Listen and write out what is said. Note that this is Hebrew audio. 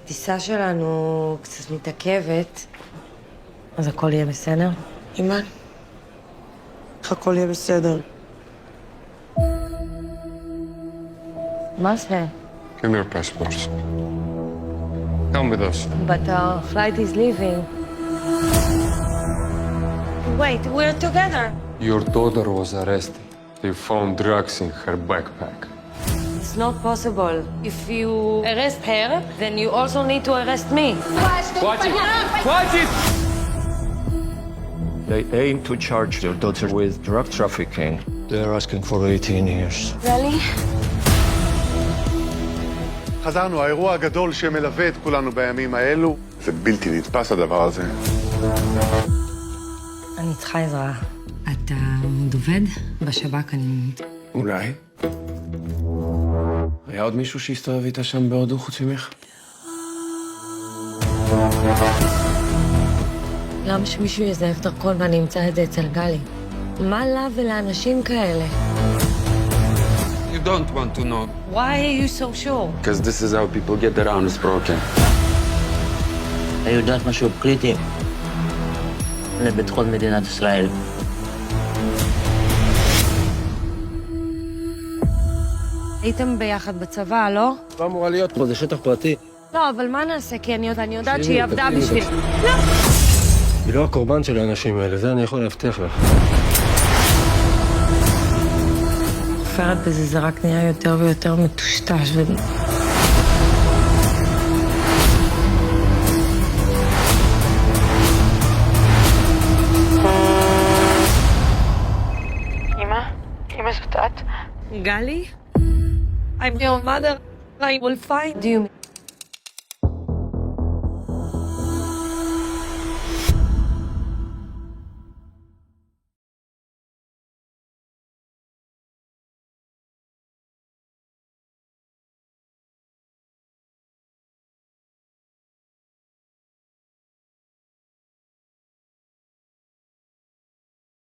הטיסה שלנו קצת מתעכבת, אז הכל יהיה בסדר? אמא, איך הכל יהיה בסדר? מה זה? Give me your passports. Come with us. But our flight is leaving. Wait, we're together. Your daughter was arrested. They found drugs in her backpack. It's not possible. If you arrest her, then you also need to arrest me. Watch it! Watch it! They aim to charge your daughter with drug trafficking. They're asking for 18 years. Really? חזרנו, האירוע הגדול שמלווה את כולנו בימים האלו. זה בלתי נתפס הדבר הזה. אני צריכה עזרה. אתה עוד עובד? בשב"כ אני... אולי. היה עוד מישהו שהסתובב איתה שם בהודו חוץ ממך? למה שמישהו יזייף דרכון ואני אמצא את זה אצל גלי? מה לה ולאנשים כאלה? You don't want to know. Why are you so sure? Because this is how people get their arms broken. היו יודעת משהו קריטי לביטחון מדינת ישראל. הייתם ביחד בצבא, לא? לא אמורה להיות פה, זה שטח פרטי. לא, אבל מה נעשה? כי אני יודעת שהיא עבדה בשביל... היא לא הקורבן של האנשים האלה, זה אני יכול להבטיח לך. חופרת בזה, זה רק נהיה יותר ויותר מטושטש ו... אמא זאת את? גלי? I'm your mother. I will find you.